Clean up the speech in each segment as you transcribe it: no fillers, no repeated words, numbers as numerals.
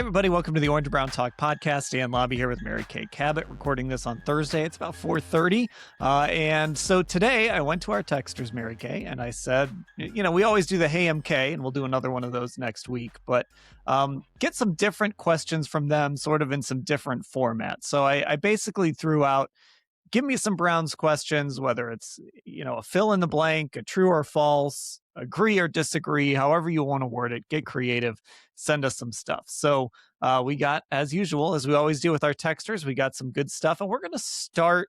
Everybody, welcome to the Orange and Brown Talk podcast. Dan Lobby here with Mary Kay Cabot, recording this on Thursday. It's about 4:30. And so today I went to our texters, Mary Kay, and I said, we always do the Hey MK, and we'll do another one of those next week, but get some different questions from them, sort of in some different formats. So I basically threw out, give me some Browns questions, whether it's, a fill in the blank, a true or false, agree or disagree, however you want to word it, get creative, send us some stuff. So we got, as usual, as we always do with our texters, we got some good stuff. And we're going to start.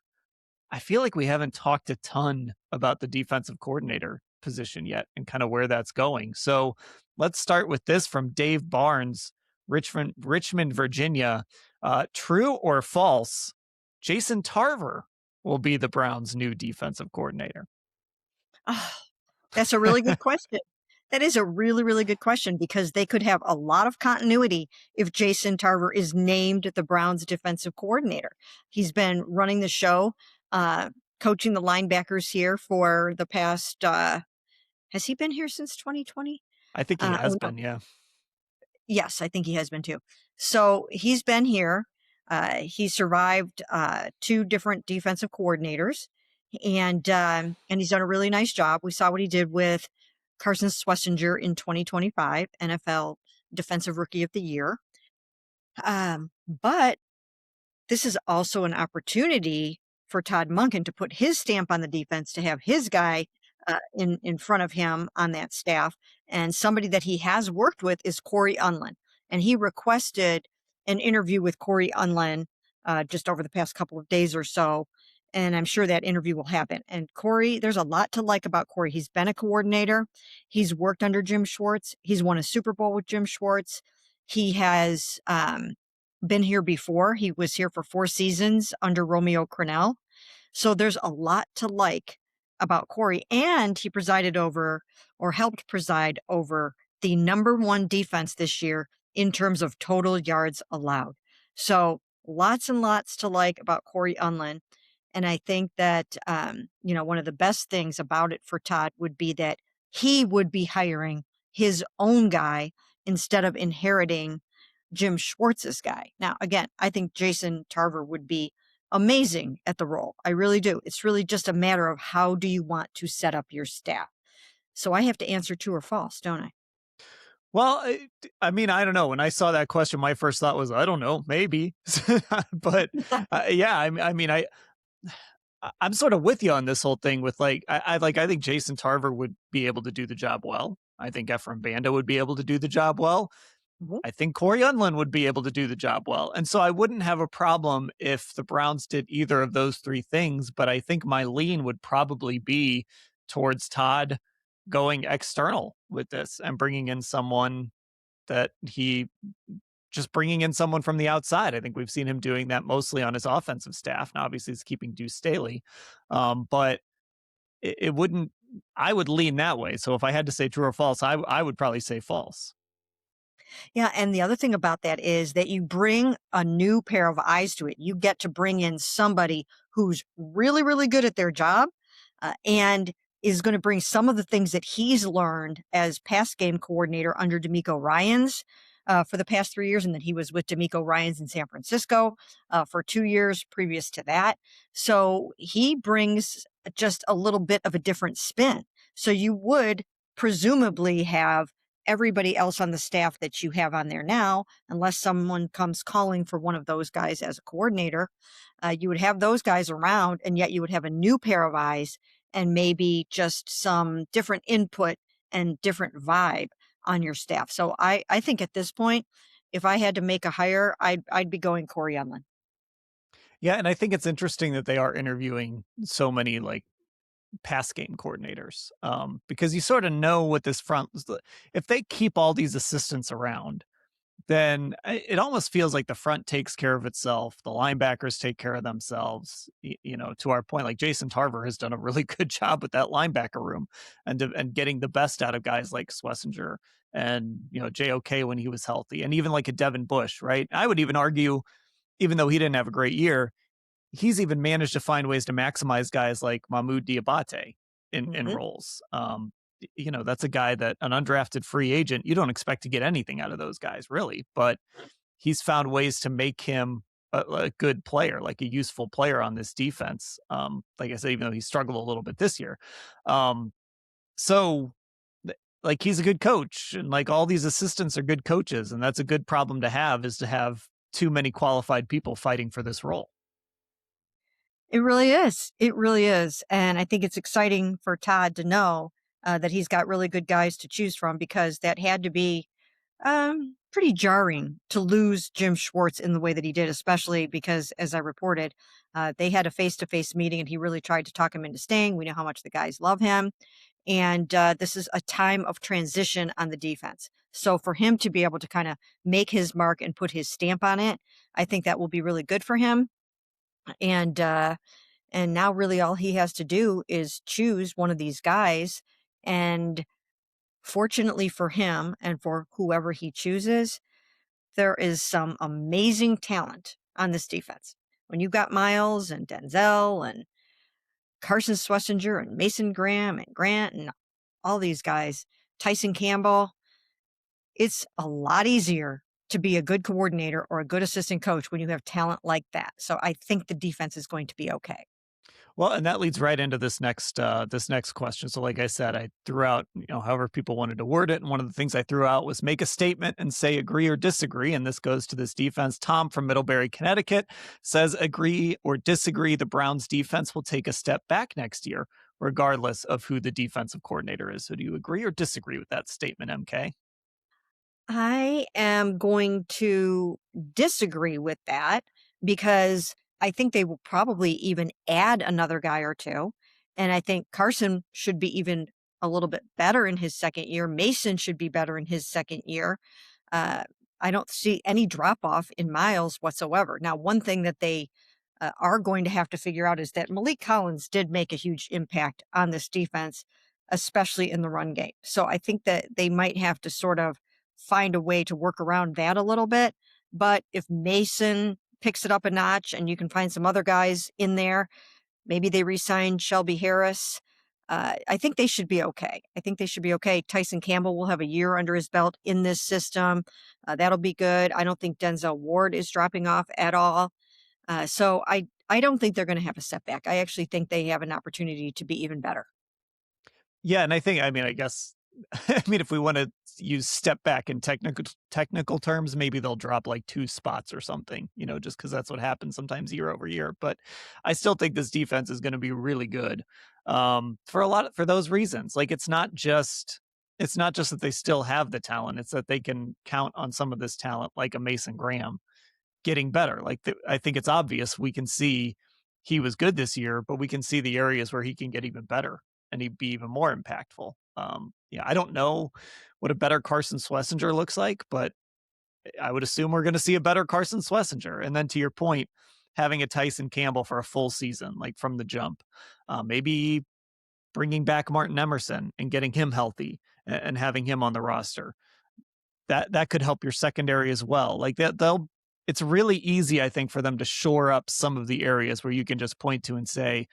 I feel like we haven't talked a ton about the defensive coordinator position yet and kind of where that's going. So let's start with this from Dave Barnes, Richmond, Virginia. True or false, Jason Tarver will be the Browns' new defensive coordinator? Oh, that's a really good question. That is a really, really good question because they could have a lot of continuity if Jason Tarver is named the Browns defensive coordinator. He's been running the show, coaching the linebackers here for the past, has he been here since 2020? I think he has been, yeah. Yes, I think he has been too. So he's been here. He survived 2 different defensive coordinators, and he's done a really nice job. We saw what he did with Carson Schlesinger in 2025, NFL Defensive Rookie of the Year. But this is also an opportunity for Todd Monken to put his stamp on the defense, to have his guy in front of him on that staff. And somebody that he has worked with is Cory Undlin. And he requested an interview with Cory Undlin just over the past couple of days or so. And I'm sure that interview will happen. And Cory, there's a lot to like about Cory. He's been a coordinator. He's worked under Jim Schwartz. He's won a Super Bowl with Jim Schwartz. He has been here before. He was here for 4 seasons under Romeo Crennel. So there's a lot to like about Cory. And he presided over, or helped preside over, the number 1 defense this year in terms of total yards allowed. So lots and lots to like about Cory Undlin. And I think that, one of the best things about it for Todd would be that he would be hiring his own guy instead of inheriting Jim Schwartz's guy. Now, again, I think Jason Tarver would be amazing at the role. I really do. It's really just a matter of how do you want to set up your staff. So I have to answer true or false, don't I? Well, I don't know. When I saw that question, my first thought was, I don't know, maybe. But I'm sort of with you on this whole thing with I think Jason Tarver would be able to do the job well. I think Ephraim Banda would be able to do the job well. Mhm. I think Cory Undlin would be able to do the job well. And so I wouldn't have a problem if the Browns did either of those 3 things. But I think my lean would probably be towards Todd going external with this and bringing in someone from the outside. I think we've seen him doing that mostly on his offensive staff. Now, obviously, he's keeping Deuce Staley, but it wouldn't. I would lean that way. So if I had to say true or false, I would probably say false. Yeah. And the other thing about that is that you bring a new pair of eyes to it. You get to bring in somebody who's really, really good at their job and is going to bring some of the things that he's learned as pass game coordinator under DeMeco Ryans for the past 3 years. And then he was with DeMeco Ryans in San Francisco for 2 years previous to that. So he brings just a little bit of a different spin. So you would presumably have everybody else on the staff that you have on there now, unless someone comes calling for one of those guys as a coordinator, you would have those guys around, and yet you would have a new pair of eyes and maybe just some different input and different vibe on your staff. So I think at this point, if I had to make a hire, I'd be going Cory Undlin. Yeah, and I think it's interesting that they are interviewing so many pass game coordinators, because you sort of know what this front, if they keep all these assistants around, then it almost feels like the front takes care of itself. The linebackers take care of themselves. To our point, like Jason Tarver has done a really good job with that linebacker room and getting the best out of guys like Schlesinger and, JOK when he was healthy, and even like a Devin Bush, right? I would even argue, even though he didn't have a great year, he's even managed to find ways to maximize guys like Mahmoud Diabate in roles. That's a guy that an undrafted free agent, you don't expect to get anything out of those guys really, but he's found ways to make him a good player, like a useful player on this defense. Like I said, even though he struggled a little bit this year. Um, so like he's a good coach, and like all these assistants are good coaches, and that's a good problem to have, is to have too many qualified people fighting for this role. It really is. It really is. And I think it's exciting for Todd to know that he's got really good guys to choose from, because that had to be pretty jarring to lose Jim Schwartz in the way that he did, especially because, as I reported, they had a face to face meeting and he really tried to talk him into staying. We know how much the guys love him. And this is a time of transition on the defense. So for him to be able to kind of make his mark and put his stamp on it, I think that will be really good for him. And now really all he has to do is choose one of these guys. And fortunately for him and for whoever he chooses, there is some amazing talent on this defense. When you've got Miles and Denzel and Carson Schlesinger and Mason Graham and Grant and all these guys, Tyson Campbell, it's a lot easier to be a good coordinator or a good assistant coach when you have talent like that. So I think the defense is going to be okay. Well, and that leads right into this next question. So, like I said, I threw out, however people wanted to word it, and one of the things I threw out was make a statement and say agree or disagree. And this goes to this defense. Tom from Middlebury, Connecticut, says agree or disagree. The Browns defense will take a step back next year, regardless of who the defensive coordinator is. So, do you agree or disagree with that statement, MK? I am going to disagree with that, because I think they will probably even add another guy or two. And I think Carson should be even a little bit better in his second year. Mason should be better in his second year. Uh, I don't see any drop off in Miles whatsoever. Now, one thing that they are going to have to figure out is that Malik Collins did make a huge impact on this defense, especially in the run game. So I think that they might have to sort of find a way to work around that a little bit. But if Mason picks it up a notch and you can find some other guys in there, maybe they re-sign Shelby Harris. I think they should be okay. I think they should be okay. Tyson Campbell will have a year under his belt in this system. That'll be good. I don't think Denzel Ward is dropping off at all. So I don't think they're going to have a setback. I actually think they have an opportunity to be even better. Yeah, and I guess, if we want to use step back in technical terms, maybe they'll drop like 2 spots or something, just because that's what happens sometimes year over year. But I still think this defense is going to be really good, for those reasons. Like it's not just that they still have the talent; it's that they can count on some of this talent, like a Mason Graham, getting better. I think it's obvious. We can see he was good this year, but we can see the areas where he can get even better and he'd be even more impactful. Yeah, I don't know what a better Carson Schlesinger looks like, but I would assume we're going to see a better Carson Schlesinger. And then to your point, having a Tyson Campbell for a full season, like from the jump, maybe bringing back Martin Emerson and getting him healthy and having him on the roster. That could help your secondary as well. Like it's really easy, I think, for them to shore up some of the areas where you can just point to and say,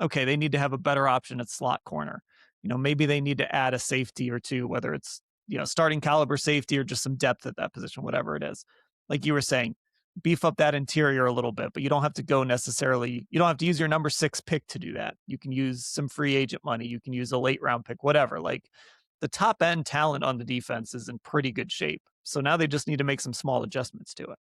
okay, they need to have a better option at slot corner. Maybe they need to add a safety or two, whether it's, starting caliber safety or just some depth at that position, whatever it is. Like you were saying, beef up that interior a little bit, but you don't have to use your number 6 pick to do that. You can use some free agent money. You can use a late round pick, whatever. Like the top end talent on the defense is in pretty good shape. So now they just need to make some small adjustments to it.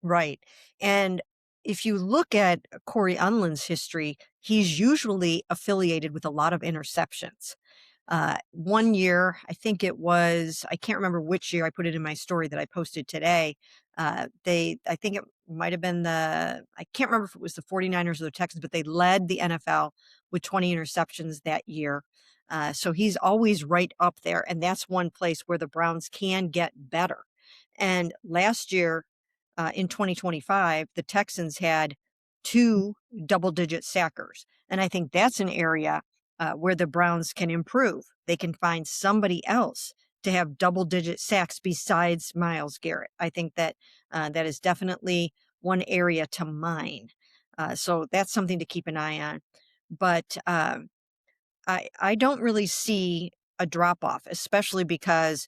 Right. And if you look at Cory Undlin's history, he's usually affiliated with a lot of interceptions. One year, I think it was, I can't remember which year, I put it in my story that I posted today. I think it might have been I can't remember if it was the 49ers or the Texans, but they led the NFL with 20 interceptions that year. So he's always right up there. And that's one place where the Browns can get better. And last year, in 2025, the Texans had 2 double-digit sackers. And I think that's an area where the Browns can improve. They can find somebody else to have double-digit sacks besides Myles Garrett. I think that that is definitely one area to mine. So that's something to keep an eye on. But I don't really see a drop-off, especially because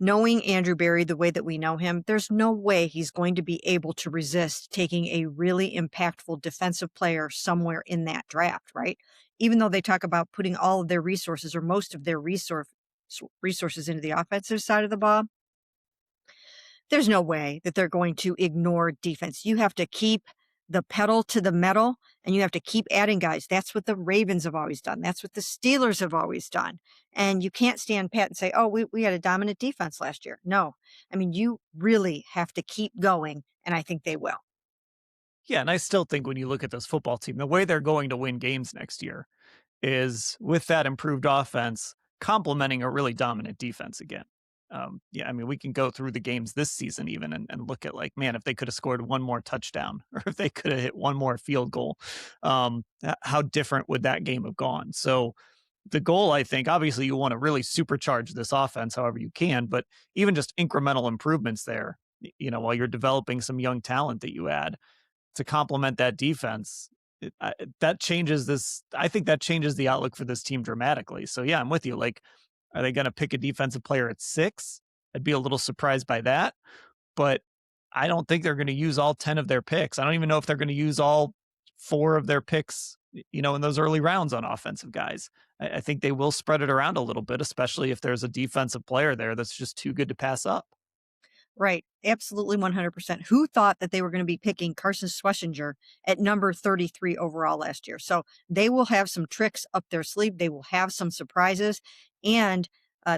knowing Andrew Berry the way that we know him, there's no way he's going to be able to resist taking a really impactful defensive player somewhere in that draft, right? Even though they talk about putting all of their resources or most of their resources into the offensive side of the ball, there's no way that they're going to ignore defense. You have to keep the pedal to the metal and you have to keep adding guys. That's what the Ravens have always done. That's what the Steelers have always done. And you can't stand pat and say, oh, we had a dominant defense last year. No, I mean, you really have to keep going. And I think they will. Yeah, and I still think when you look at this football team, the way they're going to win games next year is with that improved offense complementing a really dominant defense again. Yeah, I mean, we can go through the games this season even and look at like, man, if they could have scored one more touchdown or if they could have hit one more field goal, how different would that game have gone? So the goal, I think, obviously you want to really supercharge this offense however you can, but even just incremental improvements there, while you're developing some young talent that you add to complement that defense, that changes this. I think that changes the outlook for this team dramatically. So yeah, I'm with you. Like, are they going to pick a defensive player at 6? I'd be a little surprised by that, but I don't think they're going to use all 10 of their picks. I don't even know if they're going to use all 4 of their picks, in those early rounds on offensive guys. I think they will spread it around a little bit, especially if there's a defensive player there that's just too good to pass up. Right. Absolutely 100%. Who thought that they were going to be picking Carson Schlesinger at number 33 overall last year? So they will have some tricks up their sleeve. They will have some surprises. And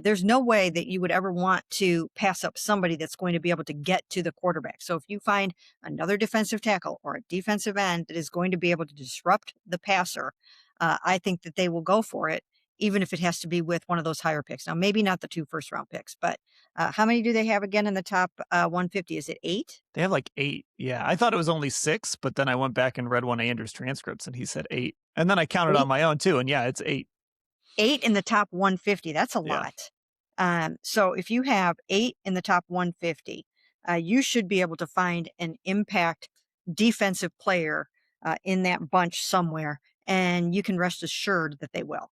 there's no way that you would ever want to pass up somebody that's going to be able to get to the quarterback. So if you find another defensive tackle or a defensive end that is going to be able to disrupt the passer, I think that they will go for it, even if it has to be with one of those higher picks. Now, maybe not the 2 first-round picks, but how many do they have again in the top 150? Is it 8? They have like 8. Yeah, I thought it was only 6, but then I went back and read one of Andrew's transcripts and he said 8. And then I counted 8? on my own too, and yeah, it's 8. 8 in the top 150. That's a Yeah. lot. So if you have 8 in the top 150, you should be able to find an impact defensive player in that bunch somewhere, and you can rest assured that they will.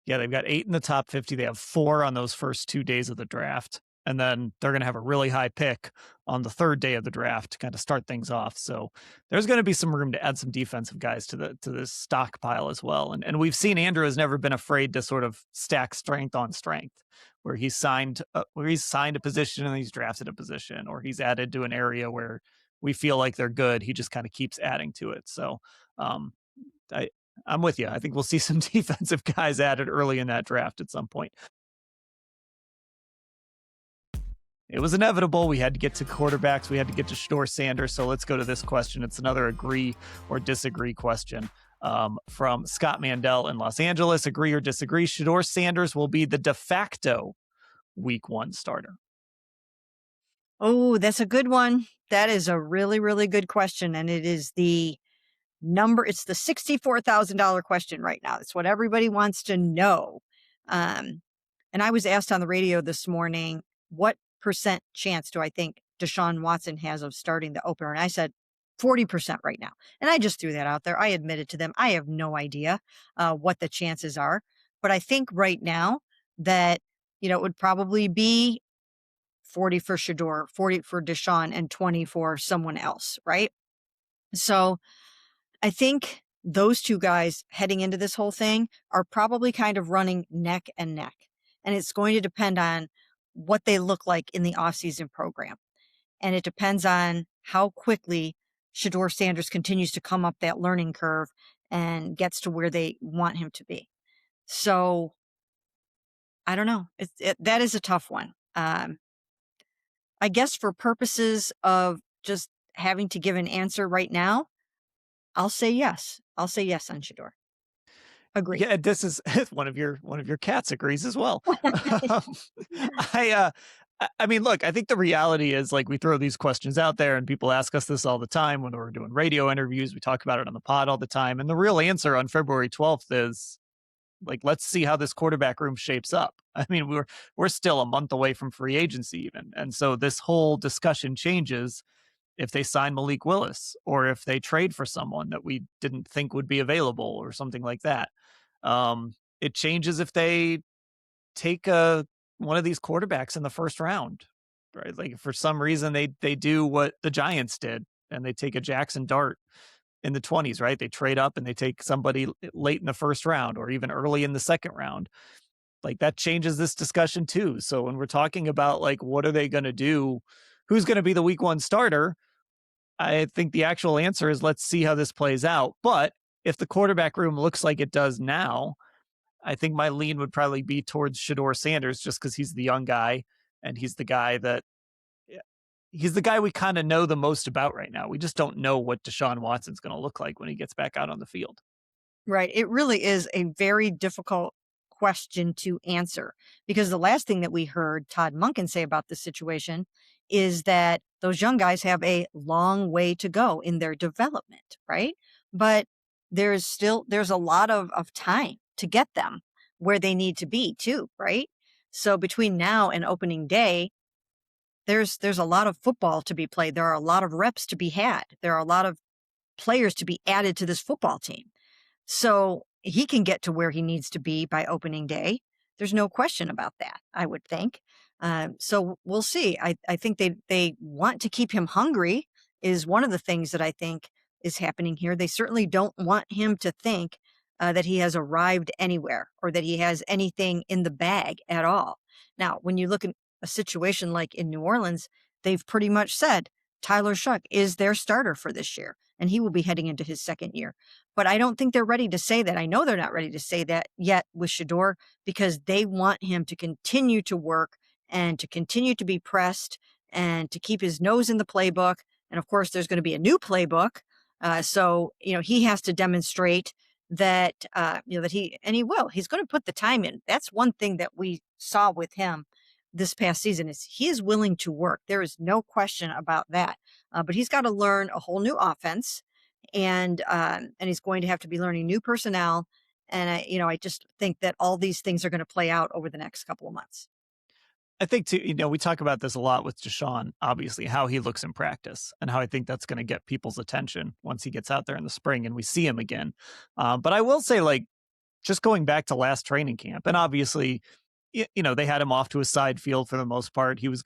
Yeah, they've got 8 in the top 50. They have 4 on those first 2 days of the draft. And then they're going to have a really high pick on the 3rd day of the draft to kind of start things off. So there's going to be some room to add some defensive guys to this stockpile as well. And we've seen Andrew has never been afraid to sort of stack strength on strength, where he's signed a position and he's drafted a position, or he's added to an area where we feel like they're good. He just kind of keeps adding to it. So um, I I'm with you. I think we'll see some defensive guys added early in that draft at some point. It was inevitable. We had to get to quarterbacks. We had to get to Shedeur Sanders. So let's go to this question. It's another agree or disagree question from Scott Mandel in Los Angeles. Agree or disagree? Shedeur Sanders will be the de facto week 1 starter. Oh, that's a good one. That is a really, really good question. And it is it's the $64,000 question right now. It's what everybody wants to know. And I was asked on the radio this morning, what percent chance do I think Deshaun Watson has of starting the opener? And I said 40% right now. And I just threw that out there. I admitted to them, I have no idea what the chances are. But I think right now that, it would probably be 40 for Shedeur, 40 for Deshaun, and 20 for someone else, right? So I think those 2 guys heading into this whole thing are probably kind of running neck and neck. And it's going to depend on what they look like in the offseason program. And it depends on how quickly Shedeur Sanders continues to come up that learning curve and gets to where they want him to be. So I don't know. That is a tough one. I guess for purposes of just having to give an answer right now, I'll say yes. I'll say yes on Shedeur. Agree. Yeah, this is one of your cats agrees as well. Um, I I mean, look, I think the reality is like we throw these questions out there and people ask us this all the time when we're doing radio interviews. We talk about it on the pod all the time. And the real answer on February 12th is like, let's see how this quarterback room shapes up. I mean, we're still a month away from free agency even. And so this whole discussion changes if they sign Malik Willis or if they trade for someone that we didn't think would be available or something like that. It changes if they take a one of these quarterbacks in the first round, right? Like for some reason they do what the Giants did and they take a Jackson Dart in the 20s, right? They trade up and they take somebody late in the first round or even early in the second round. Like that changes this discussion too. So when we're talking about like what are they going to do, who's going to be the week 1 starter, I think the actual answer is let's see how this plays out. But if the quarterback room looks like it does now, I think my lean would probably be towards Shedeur Sanders just because he's the young guy and he's the guy that he's the guy we kind of know the most about right now. We just don't know what Deshaun Watson's going to look like when he gets back out on the field. Right. It really is a very difficult question to answer because the last thing that we heard Todd Monken say about this situation is that those young guys have a long way to go in their development, right? But there's a lot of time to get them where they need to be too, right? So between now and opening day, there's a lot of football to be played. There are a lot of reps to be had. There are a lot of players to be added to this football team. So he can get to where he needs to be by opening day. There's no question about that, I would think. So we'll see. I think they want to keep him hungry is one of the things that I think is happening here. They certainly don't want him to think that he has arrived anywhere or that he has anything in the bag at all. Now, when you look at a situation like in New Orleans, they've pretty much said Tyler Shuck is their starter for this year, and he will be heading into his second year. But I don't think they're ready to say that. I know they're not ready to say that yet with Shedeur because they want him to continue to work and to continue to be pressed and to keep his nose in the playbook. And of course, there's going to be a new playbook. So, he has to demonstrate that, that he will. He's going to put the time in. That's one thing that we saw with him this past season is he is willing to work. There is no question about that. But he's got to learn a whole new offense and he's going to have to be learning new personnel. And I just think that all these things are going to play out over the next couple of months. I think too, we talk about this a lot with Deshaun, obviously, how he looks in practice and how I think that's going to get people's attention once he gets out there in the spring and we see him again. But I will say, like, just going back to last training camp, and obviously, they had him off to a side field for the most part. He was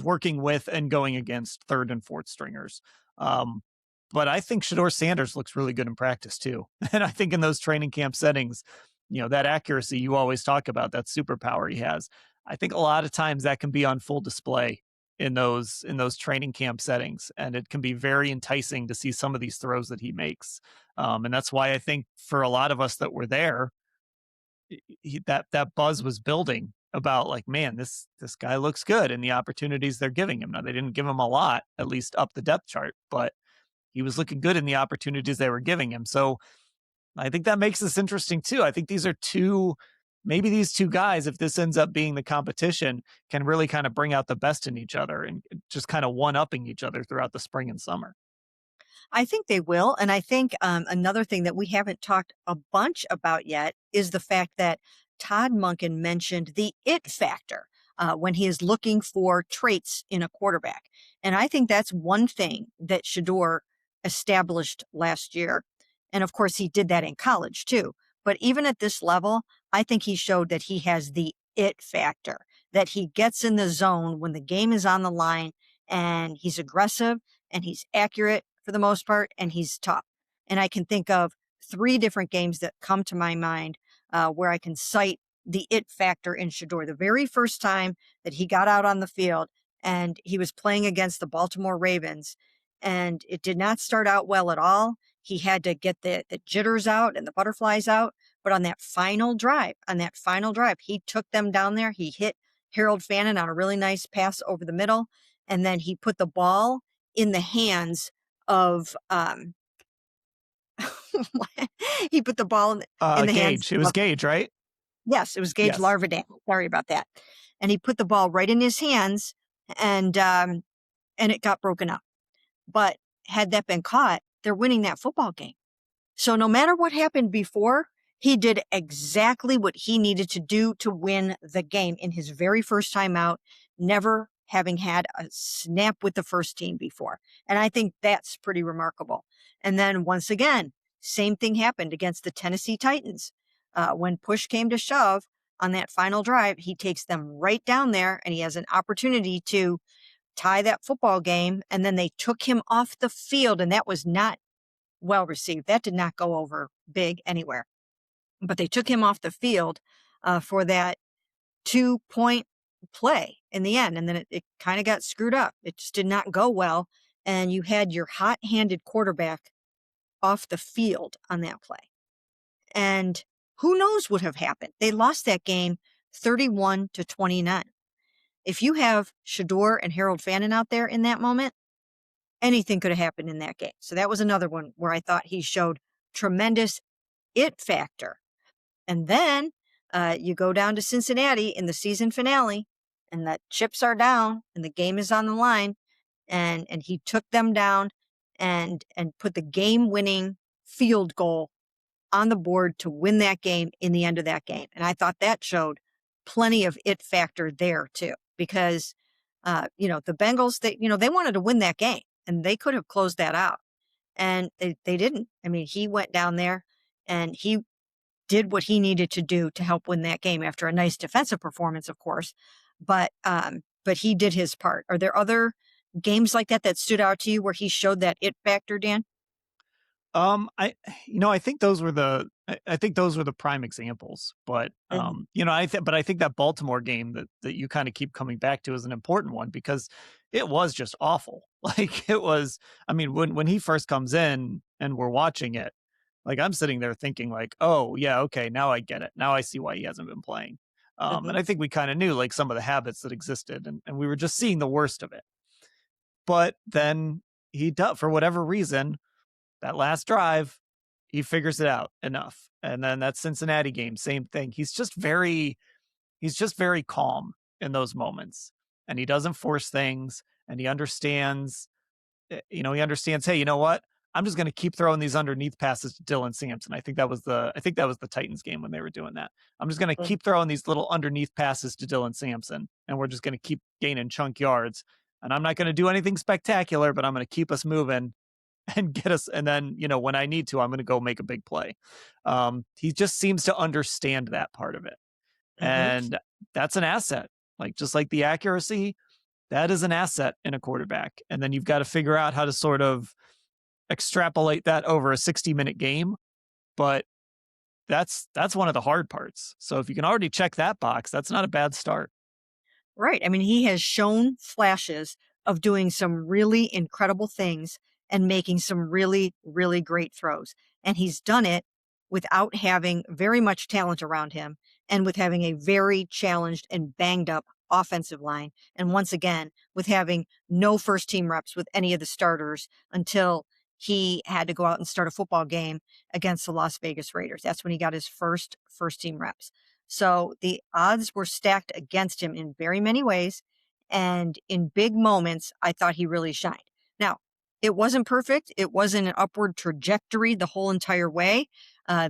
working with and going against third and fourth stringers. But I think Shedeur Sanders looks really good in practice too. And I think in those training camp settings, that accuracy you always talk about, that superpower he has, I think a lot of times that can be on full display in those training camp settings. And it can be very enticing to see some of these throws that he makes. And that's why I think for a lot of us that were there, that buzz was building about like, man, this guy looks good and the opportunities they're giving him. Now they didn't give him a lot, at least up the depth chart, but he was looking good in the opportunities they were giving him. So I think that makes this interesting too. I think these two guys, if this ends up being the competition, can really kind of bring out the best in each other and just kind of one-upping each other throughout the spring and summer. I think they will. And I think another thing that we haven't talked a bunch about yet is the fact that Todd Monken mentioned the it factor when he is looking for traits in a quarterback. And I think that's one thing that Shedeur established last year. And of course, he did that in college too. But even at this level, I think he showed that he has the it factor, that he gets in the zone when the game is on the line and he's aggressive and he's accurate for the most part, and he's tough. And I can think of 3 different games that come to my mind where I can cite the it factor in Shedeur. The very first time that he got out on the field and he was playing against the Baltimore Ravens, and it did not start out well at all. He had to get the jitters out and the butterflies out. But on that final drive, he took them down there. He hit Harold Fannin on a really nice pass over the middle. And then he put the ball in the hands of he put the ball in the hands. It was Gage, right? Yes, it was Gage Larvidan. Sorry about that. And he put the ball right in his hands, and it got broken up. But had that been caught, they're winning that football game. So no matter what happened before, he did exactly what he needed to do to win the game in his very first time out, never having had a snap with the first team before. And I think that's pretty remarkable. And then once again, same thing happened against the Tennessee Titans. When push came to shove, on that final drive, he takes them right down there and he has an opportunity to tie that football game. And then they took him off the field, and that was not well received. That did not go over big anywhere. But they took him off the field for that 2-point play in the end. And then it kind of got screwed up. It just did not go well. And you had your hot-handed quarterback off the field on that play. And who knows what have happened? They lost that game 31-29. If you have Shedeur and Harold Fannin out there in that moment, anything could have happened in that game. So that was another one where I thought he showed tremendous it factor. And then you go down to Cincinnati in the season finale, and the chips are down and the game is on the line, and he took them down and put the game-winning field goal on the board to win that game in the end of that game. And I thought that showed plenty of it factor there too, because the Bengals, they wanted to win that game and they could have closed that out, and they didn't. I mean, he went down there and he did what he needed to do to help win that game after a nice defensive performance, of course. But he did his part. Are there other games like that stood out to you where he showed that it factor, Dan? I think those were the prime examples, but I think that Baltimore game that you kind of keep coming back to is an important one because it was just awful. Like it was, I mean, when he first comes in and we're watching it, like I'm sitting there thinking like, oh yeah, okay, now I get it. Now I see why he hasn't been playing. And I think we kind of knew like some of the habits that existed, and we were just seeing the worst of it. But then he does, for whatever reason, that last drive, he figures it out enough. And then that Cincinnati game, same thing. He's just very calm in those moments, and he doesn't force things, and he understands, hey, you know what? I'm just going to keep throwing these underneath passes to Dylan Sampson. I think that was the Titans game when they were doing that. I'm just going to keep throwing these little underneath passes to Dylan Sampson, and we're just going to keep gaining chunk yards. And I'm not going to do anything spectacular, but I'm going to keep us moving and get us. And then, when I need to, I'm going to go make a big play. He just seems to understand that part of it. And that's an asset. Like, just like the accuracy, that is an asset in a quarterback. And then you've got to figure out how to sort of extrapolate that over a 60-minute game. But that's one of the hard parts. So if you can already check that box, that's not a bad start. Right. I mean, he has shown flashes of doing some really incredible things and making some really, really great throws. And he's done it without having very much talent around him and with having a very challenged and banged up offensive line. And once again, with having no first team reps with any of the starters until he had to go out and start a football game against the Las Vegas Raiders. That's when he got his first team reps. So the odds were stacked against him in very many ways. And in big moments, I thought he really shined. Now, it wasn't perfect. It wasn't an upward trajectory the whole entire way.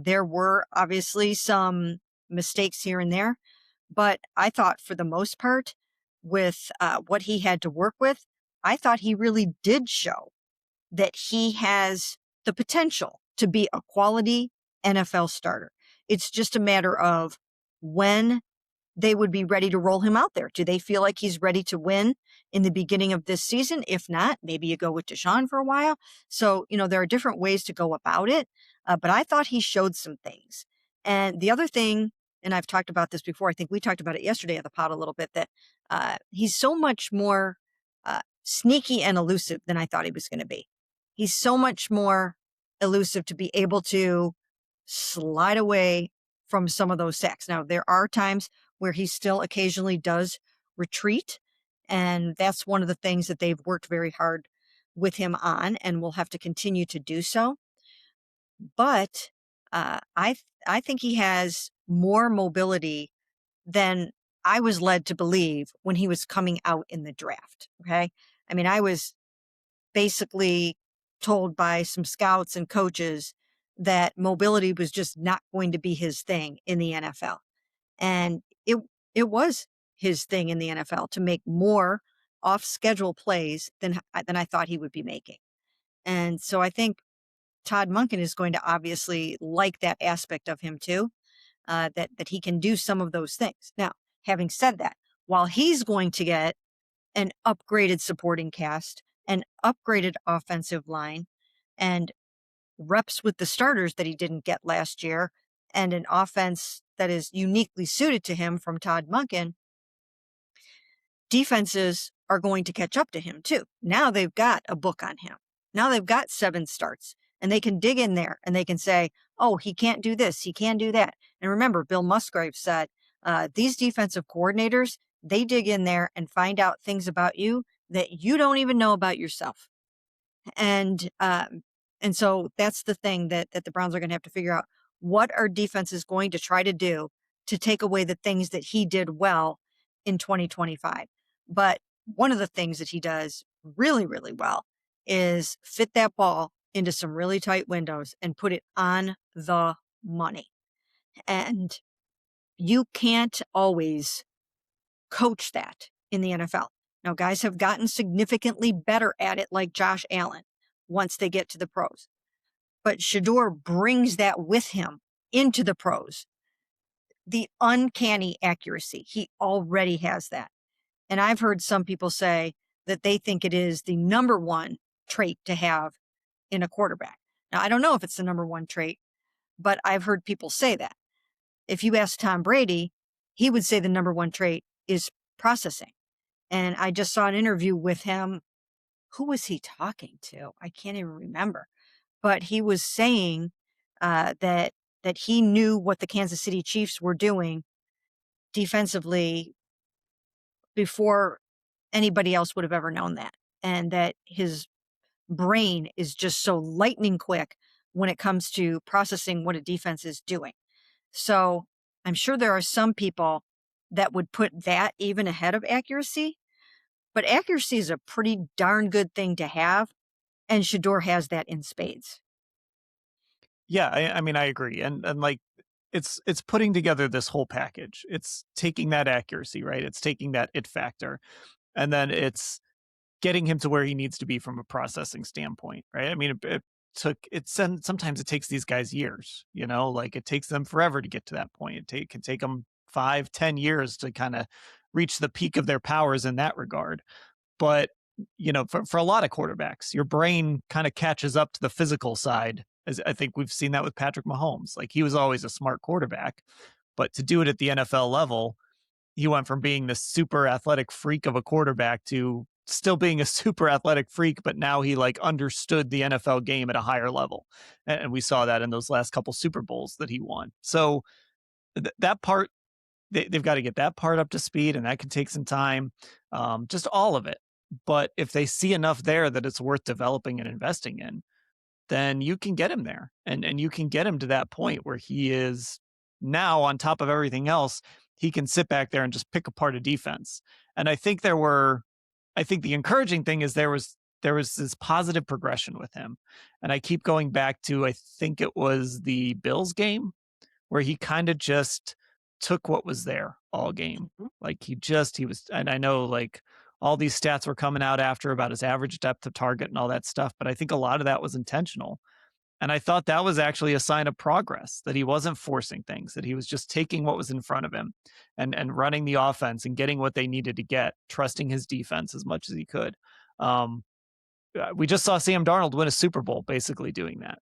There were obviously some mistakes here and there. But I thought for the most part, with what he had to work with, I thought he really did show that he has the potential to be a quality NFL starter. It's just a matter of when they would be ready to roll him out there. Do they feel like he's ready to win in the beginning of this season? If not, maybe you go with Deshaun for a while. So, there are different ways to go about it. But I thought he showed some things. And the other thing, and I've talked about this before, I think we talked about it yesterday at the pod a little bit, that he's so much more sneaky and elusive than I thought he was going to be. He's so much more elusive to be able to slide away from some of those sacks. Now, there are times where he still occasionally does retreat, and that's one of the things that they've worked very hard with him on, and will have to continue to do so. But I think he has more mobility than I was led to believe when he was coming out in the draft. Okay. I mean, I was basically told by some scouts and coaches that mobility was just not going to be his thing in the NFL. And it was his thing in the NFL to make more off schedule plays than I thought he would be making. And so I think Todd Monken is going to obviously like that aspect of him too. that he can do some of those things. Now, having said that, while he's going to get an upgraded supporting cast, an upgraded offensive line, and reps with the starters that he didn't get last year, and an offense that is uniquely suited to him from Todd Monken, defenses are going to catch up to him too. Now they've got a book on him. Now they've got 7 starts, and they can dig in there and they can say, oh, he can't do this, he can do that. And remember, Bill Musgrave said, these defensive coordinators, they dig in there and find out things about you that you don't even know about yourself. And so that's the thing that the Browns are going to have to figure out. What are defenses going to try to do to take away the things that he did well in 2025? But one of the things that he does really, really well is fit that ball into some really tight windows and put it on the money. And you can't always coach that in the NFL. Now, guys have gotten significantly better at it, like Josh Allen, once they get to the pros. But Shedeur brings that with him into the pros. The uncanny accuracy, he already has that. And I've heard some people say that they think it is the number one trait to have in a quarterback. Now, I don't know if it's the number one trait, but I've heard people say that. If you ask Tom Brady, he would say the number one trait is processing. And I just saw an interview with him. Who was he talking to? I can't even remember. But he was saying that he knew what the Kansas City Chiefs were doing defensively before anybody else would have ever known that, and that his brain is just so lightning quick when it comes to processing what a defense is doing. So I'm sure there are some people that would put that even ahead of accuracy, but accuracy is a pretty darn good thing to have, and Shedeur has that in spades. Yeah, I mean, I agree. And like it's putting together this whole package. It's taking that accuracy, right? It's taking that it factor, and then it's getting him to where he needs to be from a processing standpoint, right? I mean, sometimes it takes these guys years, like it takes them forever to get to that point. It can take them 5-10 years to kind of reach the peak of their powers in that regard. But for a lot of quarterbacks, your brain kind of catches up to the physical side. As I think we've seen that with Patrick Mahomes. Like, he was always a smart quarterback, but to do it at the NFL level, he went from being this super athletic freak of a quarterback to still being a super athletic freak, but now he like understood the NFL game at a higher level. And we saw that in those last couple Super Bowls that he won. So that part, they've got to get that part up to speed, and that can take some time, just all of it. But if they see enough there that it's worth developing and investing in, then you can get him there, and you can get him to that point where he is now, on top of everything else, he can sit back there and just pick apart a defense. And I think the encouraging thing is there was this positive progression with him. And I keep going back to, I think it was the Bills game, where he kind of just took what was there all game. Like he was, and I know like all these stats were coming out after about his average depth of target and all that stuff, but I think a lot of that was intentional. And I thought that was actually a sign of progress, that he wasn't forcing things, that he was just taking what was in front of him and running the offense and getting what they needed to get, trusting his defense as much as he could. We just saw Sam Darnold win a Super Bowl basically doing that.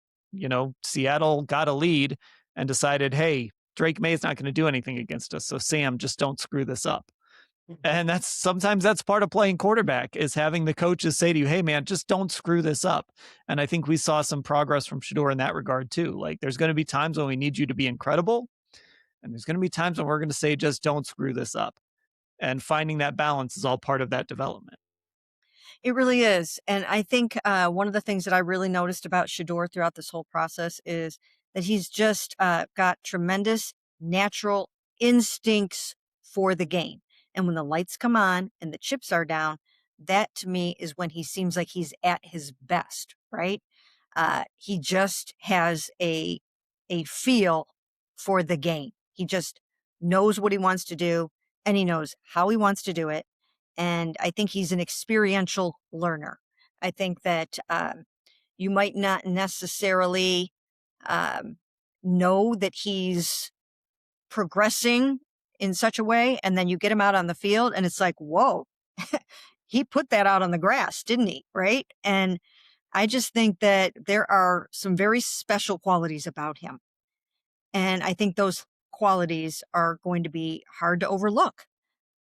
Seattle got a lead and decided, hey, Drake May's not going to do anything against us. So Sam, just don't screw this up. And sometimes that's part of playing quarterback, is having the coaches say to you, hey man, just don't screw this up. And I think we saw some progress from Shedeur in that regard too. Like, there's going to be times when we need you to be incredible, and there's going to be times when we're going to say, just don't screw this up. And finding that balance is all part of that development. It really is. And I think one of the things that I really noticed about Shedeur throughout this whole process is that he's just got tremendous natural instincts for the game. And when the lights come on and the chips are down, that to me is when he seems like he's at his best, right? He just has a feel for the game. He just knows what he wants to do, and he knows how he wants to do it. And I think he's an experiential learner. I think that you might not necessarily know that he's progressing in such a way, and then you get him out on the field and it's like, whoa, he put that out on the grass, didn't he? Right. And I just think that there are some very special qualities about him. And I think those qualities are going to be hard to overlook.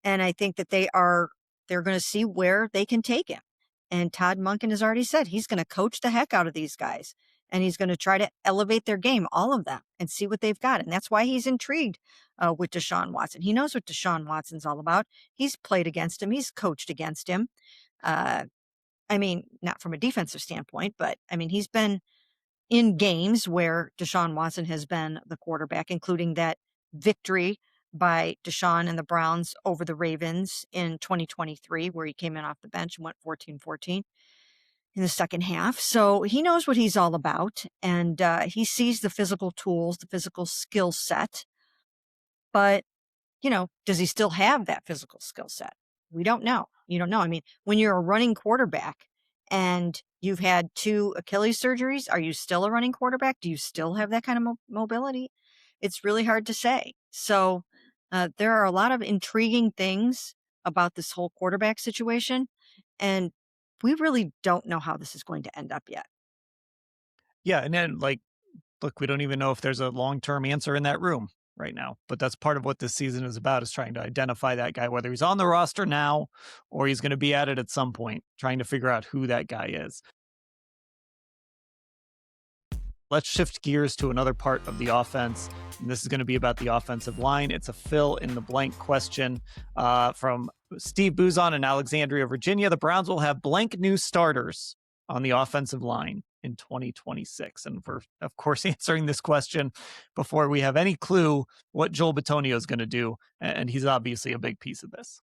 And I think that they're going to see where they can take him. And Todd Monken has already said he's going to coach the heck out of these guys and he's going to try to elevate their game, all of them, and see what they've got. And that's why he's intrigued with Deshaun Watson. He knows what Deshaun Watson's all about. He's played against him. He's coached against him. I mean, not from a defensive standpoint, but I mean, he's been in games where Deshaun Watson has been the quarterback, including that victory by Deshaun and the Browns over the Ravens in 2023, where he came in off the bench and went 14-14 in the second half. So he knows what he's all about, and he sees the physical tools, the physical skill set. But, does he still have that physical skill set? We don't know. You don't know. I mean, when you're a running quarterback and you've had 2 Achilles surgeries, are you still a running quarterback? Do you still have that kind of mobility? It's really hard to say. So there are a lot of intriguing things about this whole quarterback situation. And we really don't know how this is going to end up yet. Yeah. And then, look, we don't even know if there's a long-term answer in that room right now, but that's part of what this season is about, is trying to identify that guy, whether he's on the roster now or he's going to be at it at some point, trying to figure out who that guy is. Let's shift gears to another part of the offense. And this is going to be about the offensive line. It's a fill in the blank question from Steve Buzon in Alexandria, Virginia. The Browns will have blank new starters on the offensive line in 2026. And we're, of course, answering this question before we have any clue what Joel Bitonio is going to do. And he's obviously a big piece of this.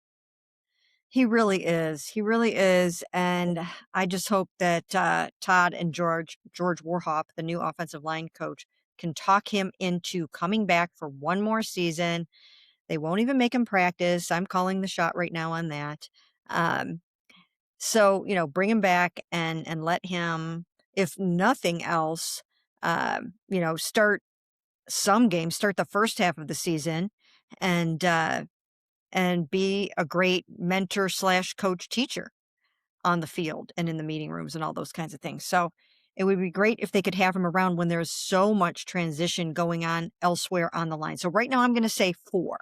He really is. He really is. And I just hope that Todd and George Warhop, the new offensive line coach, can talk him into coming back for one more season. They won't even make him practice. I'm calling the shot right now on that. So, bring him back and let him, if nothing else, start some games, start the first half of the season and be a great mentor / coach teacher on the field and in the meeting rooms and all those kinds of things. So it would be great if they could have him around when there's so much transition going on elsewhere on the line. So right now I'm going to say 4,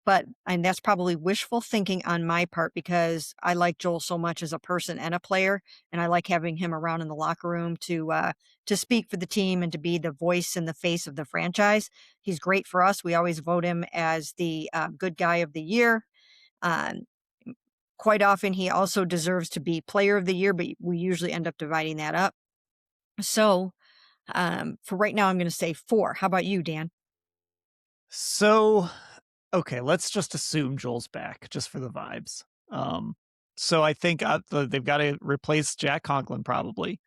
and that's probably wishful thinking on my part because I like Joel so much as a person and a player, and I like having him around in the locker room to speak for the team and to be the voice and the face of the franchise. He's great for us. We always vote him as the good guy of the year. Quite often, he also deserves to be player of the year, but we usually end up dividing that up. So for right now, I'm going to say 4. How about you, Dan? So, okay, let's just assume Joel's back just for the vibes. So I think they've got to replace Jack Conklin probably.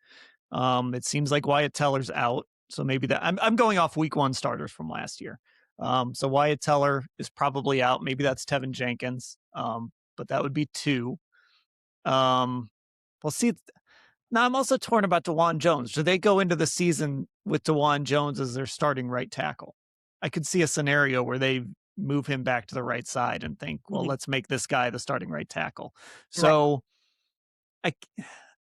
It seems like Wyatt Teller's out. So maybe I'm going off week 1 starters from last year. So Wyatt Teller is probably out. Maybe that's Tevin Jenkins. But that would be 2. We'll see. Now I'm also torn about DeJuan Jones. Do they go into the season with DeJuan Jones as their starting right tackle? I could see a scenario where they move him back to the right side and think, well, let's make this guy the starting right tackle. So right.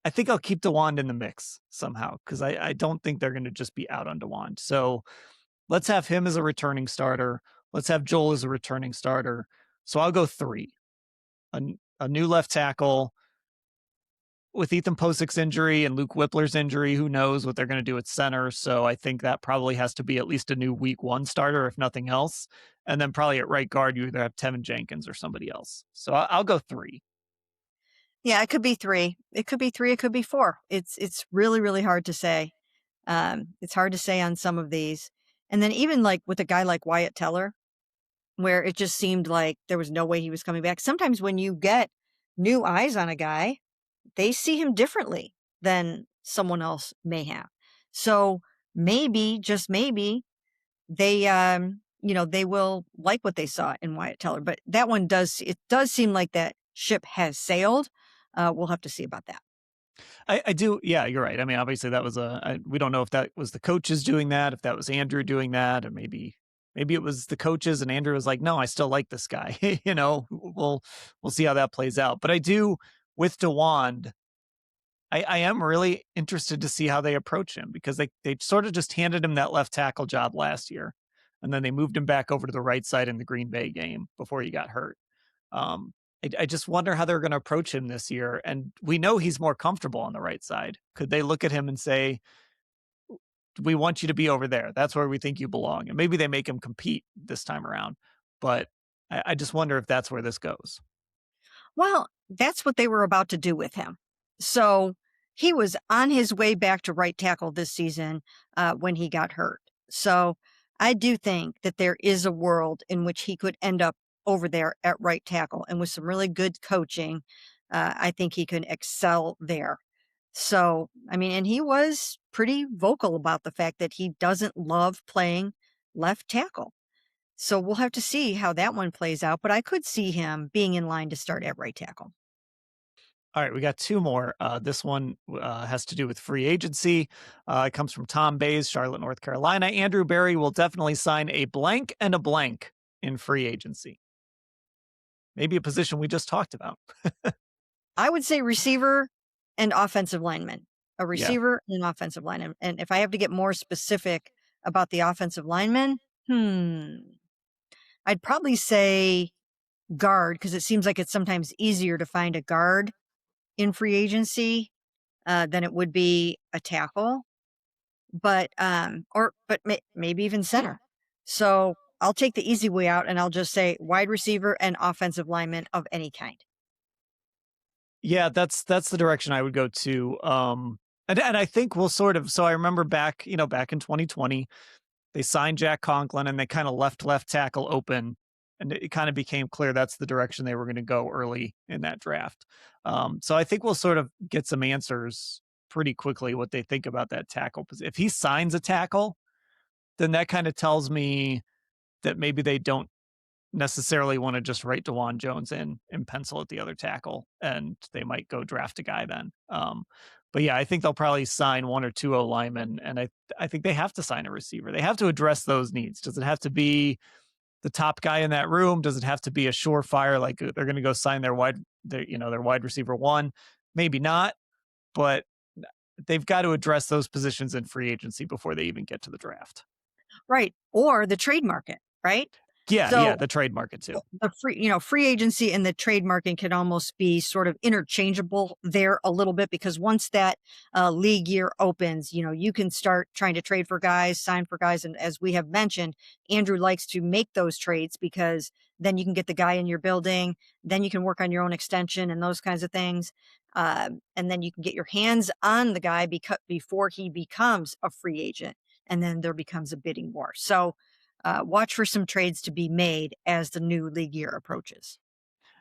I think I'll keep DeJuan in the mix somehow because I don't think they're going to just be out on DeJuan. So let's have him as a returning starter. Let's have Joel as a returning starter. So I'll go 3. A new left tackle. With Ethan Posick's injury and Luke Whippler's injury, who knows what they're going to do at center. So I think that probably has to be at least a new week 1 starter, if nothing else. And then probably at right guard, you either have Tevin Jenkins or somebody else. So I'll go 3. Yeah, it could be 3. It could be 3. It could be 4. It's really, really hard to say. It's hard to say on some of these. And then even like with a guy like Wyatt Teller, where it just seemed like there was no way he was coming back. Sometimes when you get new eyes on a guy, they see him differently than someone else may have. So maybe, just maybe, they they will like what they saw in Wyatt Teller. But that one does seem like that ship has sailed. We'll have to see about that. I do. Yeah, you're right. I mean, obviously that was we don't know if that was the coaches doing that, if that was Andrew doing that, or maybe maybe it was the coaches and Andrew was like, no, I still like this guy. We'll see how that plays out. But I do with DeWand, I am really interested to see how they approach him because they sort of just handed him that left tackle job last year. And then they moved him back over to the right side in the Green Bay game before he got hurt. Um, I just wonder how they're going to approach him this year. And we know he's more comfortable on the right side. Could they look at him and say, we want you to be over there? That's where we think you belong. And maybe they make him compete this time around. But I just wonder if that's where this goes. Well, that's what they were about to do with him. So he was on his way back to right tackle this season when he got hurt. So I do think that there is a world in which he could end up over there at right tackle. And with some really good coaching, I think he could excel there. So, I mean, and he was pretty vocal about the fact that he doesn't love playing left tackle. So we'll have to see how that one plays out, but I could see him being in line to start at right tackle. All right, we got two more. This one has to do with free agency. It comes from Tom Bays, Charlotte, North Carolina. Andrew Berry will definitely sign a blank and a blank in free agency. Maybe a position we just talked about. I would say receiver and offensive lineman. A Yeah. receiver and an offensive lineman. And if I have to get more specific about the offensive lineman, I'd probably say guard because it seems like it's sometimes easier to find a guard in free agency than it would be a tackle. But maybe even center. So I'll take the easy way out and I'll just say wide receiver and offensive lineman of any kind. Yeah, that's the direction I would go to. And I think we'll sort of. So I remember back in 2020, they signed Jack Conklin and they kind of left tackle open, and it kind of became clear that's the direction they were going to go early in that draft. So I think we'll sort of get some answers pretty quickly what they think about that tackle. If he signs a tackle, then that kind of tells me that maybe they don't necessarily want to just write DeJuan Jones in and pencil at the other tackle, and they might go draft a guy then. But yeah, I think they'll probably sign one or two O linemen, and I think they have to sign a receiver. They have to address those needs. Does it have to be the top guy in that room? Does it have to be a surefire like they're going to go sign their wide receiver one? Maybe not, but they've got to address those positions in free agency before they even get to the draft. Right. Or the trade market, right? Yeah, the trade market too. The free agency and the trade market can almost be sort of interchangeable there a little bit because once that league year opens, you can start trying to trade for guys, sign for guys. And as we have mentioned, Andrew likes to make those trades because then you can get the guy in your building, then you can work on your own extension and those kinds of things. And then you can get your hands on the guy before he becomes a free agent. And then there becomes a bidding war. So watch for some trades to be made as the new league year approaches.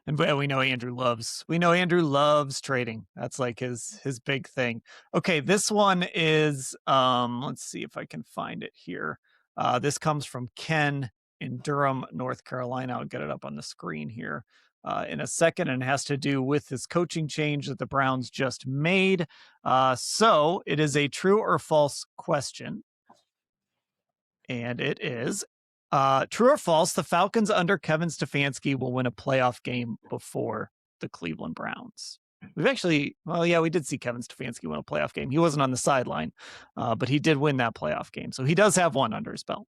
And we know Andrew loves trading. That's like his big thing. Okay, this one is let's see if I can find it here. This comes from Ken in Durham, North Carolina. I'll get it up on the screen here in a second, and it has to do with this coaching change that the Browns just made. So it is a true or false question. And it is true or false, the Falcons under Kevin Stefanski will win a playoff game before the Cleveland Browns. We did see Kevin Stefanski win a playoff game. He wasn't on the sideline, but he did win that playoff game. So he does have one under his belt.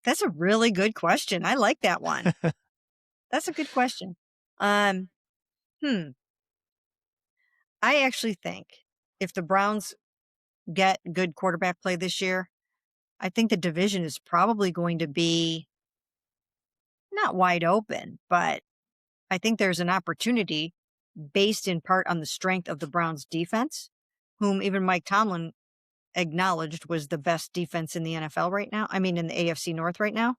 That's a really good question. I like that one. That's a good question. I actually think if the Browns get good quarterback play this year, I think the division is probably going to be not wide open, but I think there's an opportunity based in part on the strength of the Browns defense, whom even Mike Tomlin acknowledged was the best defense in the NFL right now. I mean, in the AFC North right now.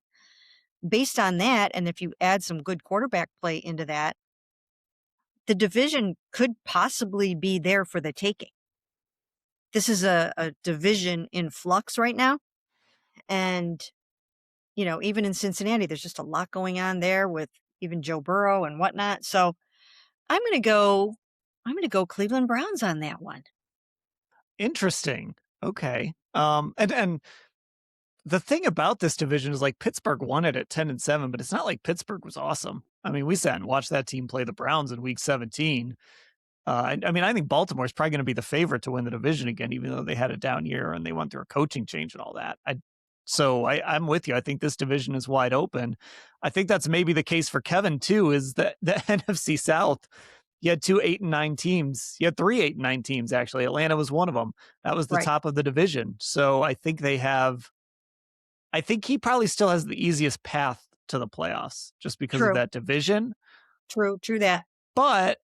Based on that, and if you add some good quarterback play into that, the division could possibly be there for the taking. This is a division in flux right now. And, even in Cincinnati, there's just a lot going on there with even Joe Burrow and whatnot. So I'm going to go Cleveland Browns on that one. Interesting. Okay. And the thing about this division is like Pittsburgh won it at 10-7, but it's not like Pittsburgh was awesome. I mean, we sat and watched that team play the Browns in week 17. I mean, I think Baltimore is probably going to be the favorite to win the division again, even though they had a down year and they went through a coaching change and all that. I'm with you. I think this division is wide open. I think that's maybe the case for Kevin too, is that the NFC South, you had 2 8-9 teams. You had 3 8-9 teams, actually. Atlanta was one of them. That was the Right. top of the division. So I think he probably still has the easiest path to the playoffs just because of True. that division. True that. But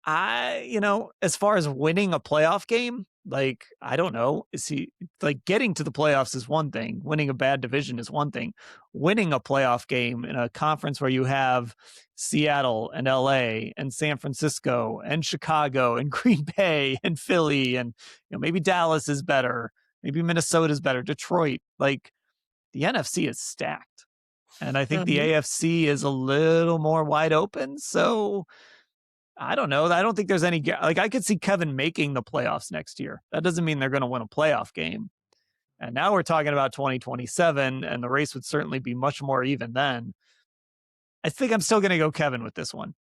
as far as winning a playoff game, like, I don't know. Is he like getting to the playoffs is one thing. Winning a bad division is one thing. Winning a playoff game in a conference where you have Seattle and LA and San Francisco and Chicago and Green Bay and Philly and maybe Dallas is better. Maybe Minnesota is better. Detroit, like the NFC is stacked. And I think the AFC is a little more wide open. So I don't know. I don't think there's any, like, I could see Kevin making the playoffs next year. That doesn't mean they're going to win a playoff game. And now we're talking about 2027, and the race would certainly be much more even then. I think I'm still going to go Kevin with this one,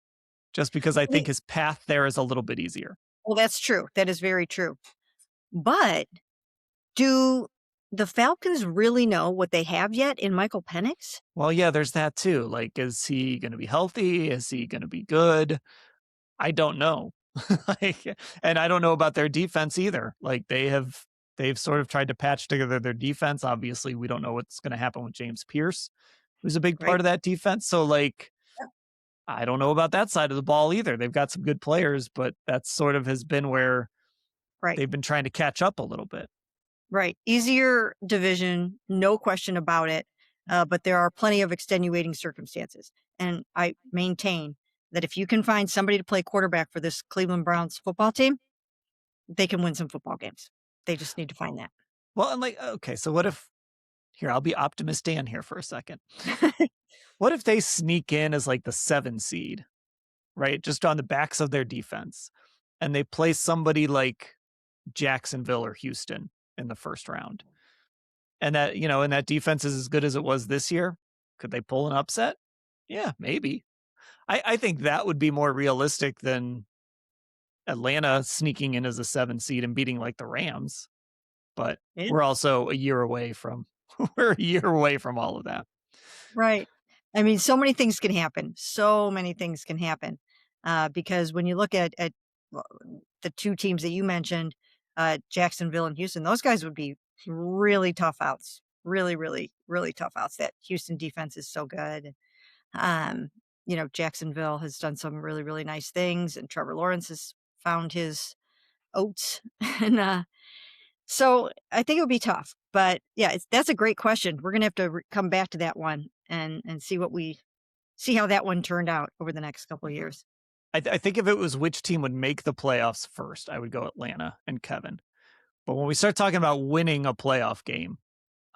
just because I think his path there is a little bit easier. Well, that's true. That is very true. But do the Falcons really know what they have yet in Michael Penix? Well, yeah, there's that too. Like, is he going to be healthy? Is he going to be good? I don't know. And I don't know about their defense either. Like, they've sort of tried to patch together their defense. Obviously, we don't know what's going to happen with James Pierce, who's a big part of that defense. So, like, I don't know about that side of the ball either. They've got some good players, but that sort of has been where they've been trying to catch up a little bit. Right. Easier division, no question about it. But there are plenty of extenuating circumstances. And I maintain that if you can find somebody to play quarterback for this Cleveland Browns football team, they can win some football games. They just need to find that. Well, and like, okay, so what if, here, I'll be optimist Dan here for a second. What if they sneak in as like the 7 seed, right? Just on the backs of their defense, and they play somebody like Jacksonville or Houston in the first round. And that defense is as good as it was this year. Could they pull an upset? Yeah, maybe. I think that would be more realistic than Atlanta sneaking in as a 7 seed and beating like the Rams. But we're also a year away from all of that. Right. I mean, so many things can happen. So many things can happen. Because when you look at the two teams that you mentioned, Jacksonville and Houston, those guys would be really tough outs. Really, really, really tough outs. That Houston defense is so good. Jacksonville has done some really, really nice things, and Trevor Lawrence has found his oats. And so I think it would be tough. But yeah, that's a great question. We're going to have to come back to that one and see how that one turned out over the next couple of years. I think if it was which team would make the playoffs first, I would go Atlanta and Kevin. But when we start talking about winning a playoff game,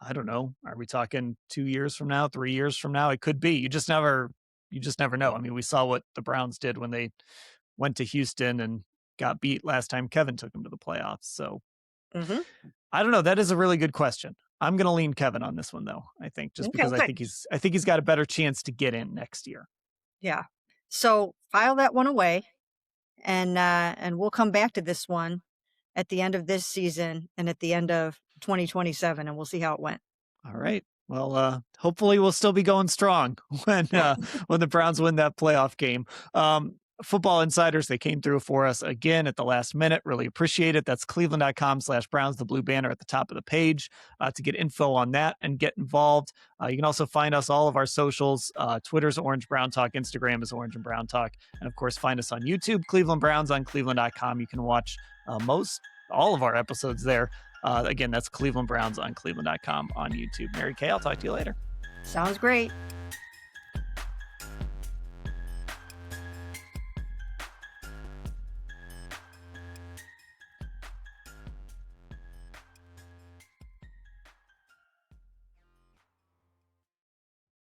I don't know. Are we talking 2 years from now, 3 years from now? It could be. You just never know. I mean, we saw what the Browns did when they went to Houston and got beat last time Kevin took them to the playoffs. So I don't know. That is a really good question. I'm going to lean Kevin on this one, though. I think because I think he's got a better chance to get in next year. Yeah. So file that one away, and we'll come back to this one at the end of this season and at the end of 2027, and we'll see how it went. All right. Well, hopefully we'll still be going strong when the Browns win that playoff game. Football Insiders, they came through for us again at the last minute. Really appreciate it. That's cleveland.com/Browns, the blue banner at the top of the page to get info on that and get involved. You can also find us all of our socials. Twitter's Orange Brown Talk. Instagram is Orange and Brown Talk. And of course, find us on YouTube, Cleveland Browns on cleveland.com. You can watch all of our episodes there. Again, that's Cleveland Browns on cleveland.com on YouTube. Mary Kay, I'll talk to you later. Sounds great.